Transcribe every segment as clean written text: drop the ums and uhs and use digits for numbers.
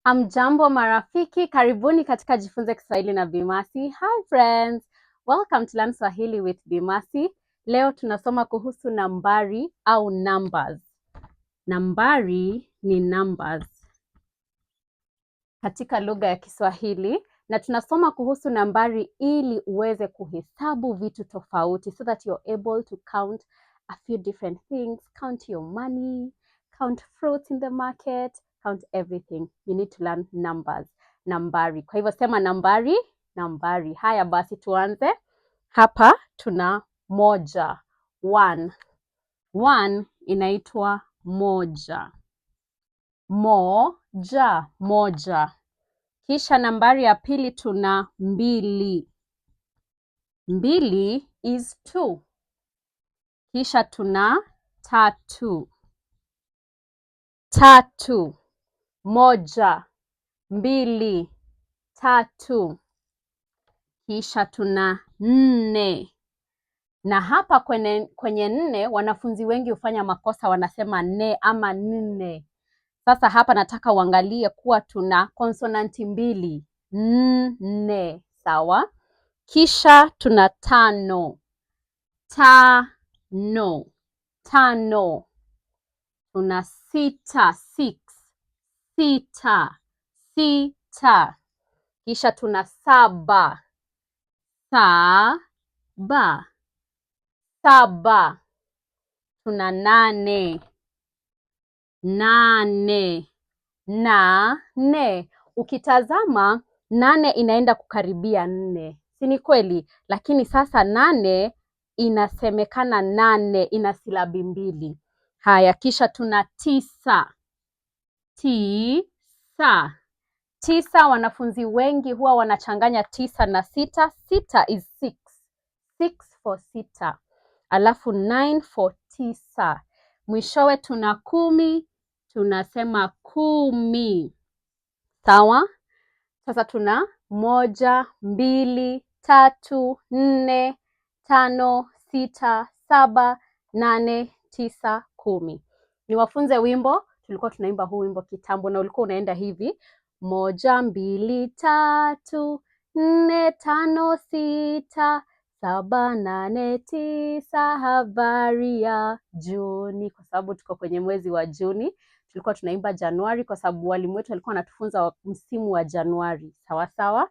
Hamjambo marafiki, karibuni katika Jifunze Kiswahili na Bi Mercy. Hi friends, welcome to Learn Swahili with Bi Mercy. Leo tunasoma kuhusu nambari au numbers. Nambari ni numbers katika lugha ya Kiswahili, na tunasoma kuhusu nambari ili uweze kuhesabu vitu tofauti, so that you're able to count a few different things, count your money, count fruits in the market, count everything. You need to learn numbers. Nambari. Kwa hivyo sema nambari, nambari. Haya basi tuanze. Hapa tuna moja. One. One inaitwa moja. Moja, moja. Kisha nambari ya pili tuna mbili. Mbili is two. Kisha tuna tatu. Tatu. Moja, mbili, tatu. Kisha tuna nne. Na hapa kwenye nne, wanafunzi wengi hufanya makosa, wanasema ne ama nne. Sasa hapa nataka uangalie kuwa tuna konsonanti mbili. Nne, sawa? Kisha tuna tano. Tano. Tano. Tuna sita. Six. Sita. Sita. Kisha tuna saba. Saba. Saba. Tuna nane. Nane. Nane. Ukitazama nane inaenda kukaribia nne, si ni kweli? Lakini sasa nane inasemekana nane, ina silabi mbili. Haya, kisha tuna tisa. Tisa. Tisa, wanafunzi wengi huwa wanachanganya tisa na sita. Sita is six. Six for sita. Alafu nine for tisa. Mwishowe tuna kumi, tunasema kumi. Sawa? Sasa tuna moja, mbili, tatu, nne, tano, sita, saba, nane, tisa, kumi. Niwafunze wimbo. Tulikuwa tunaimba huu wimbo kitambo na ulikuwa unaenda hivi. Moja, mbili, tatu, nne, tano, sita, saba, nane, tisa, habari ya Juni. Kwa sababu tuko kwenye mwezi wa Juni. Tulikuwa tunaimba Januari kwa sababu walimu wetu walikuwa wanatufunza msimu wa Januari. Sawa sawa?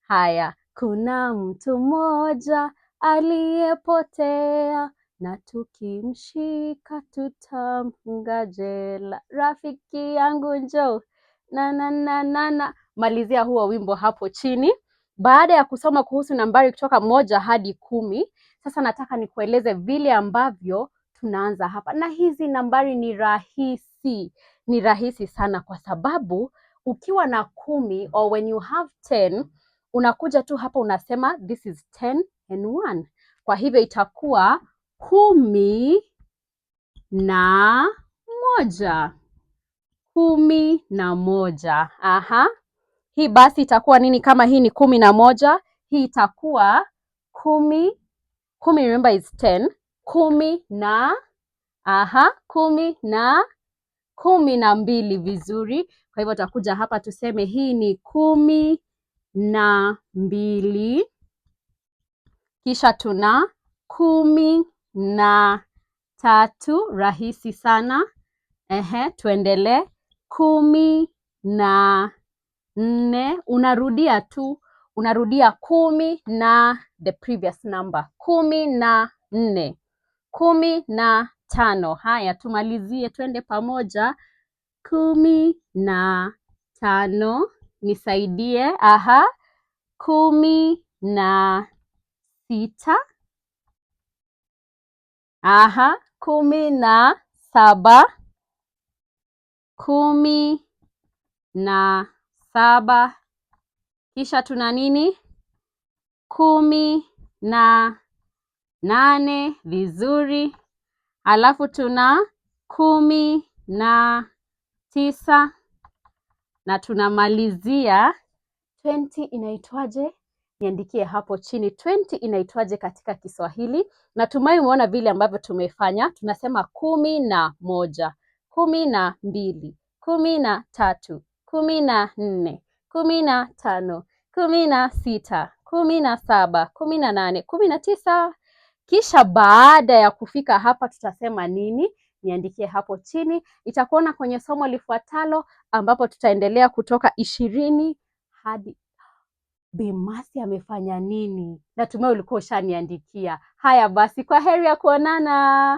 Haya, kuna mtu mmoja aliyepotea na tukimshika tutamfunga jela. Rafiki yangu njoo. Na. Malizia huo wimbo hapo chini. Baada ya kusoma kuhusu nambari kutoka moja hadi kumi, sasa nataka nikueleze vile ambavyo tunaanza hapa. Na hizi nambari ni rahisi. Ni rahisi sana kwa sababu ukiwa na kumi or when you have 10, unakuja tu hapa unasema this is 10 and 1. Kwa hivyo itakuwa kumi na moja. Kumi na moja. Aha. Hii basi itakuwa nini kama hii ni kumi na moja? Hii itakuwa kumi. Kumi, remember is 10. Kumi na, kumi na mbili. Vizuri. Kwa hivyo utakuja hapa tuseme hii ni kumi na mbili. Kisha tuna kumi na tatu. Rahisi sana. Tuendelee. Kumi na nne. Unarudia tu. Unarudia kumi na the previous number. Kumi na nne. Kumi na tano. Haya, tumalizie, twende pamoja. Kumi na tano. Nisaidie. Kumi na sita. Kumi na saba. Kumi na saba. Kisha tuna nini? Kumi na nane. Vizuri. Alafu tuna kumi na tisa. Na tunamalizia 20. Inaitwaje? Niandikie hapo chini 20 inaitwaje katika Kiswahili. Natumai umeona vile ambavyo tumefanya. Tunasema kumi na moja, kumi na mbili, kumi na tatu, 14, 15, 16, 17, 18, 19. Kisha baada ya kufika hapa tutasema nini? Niandikie hapo chini. Itakuona kwenye somo lifuatalo ambapo tutaendelea kutoka 20 hadi Bi Mercy amefanya nini? Natumai ulikuwa ushaniandikia. Haya basi, kwa heri ya kuonana.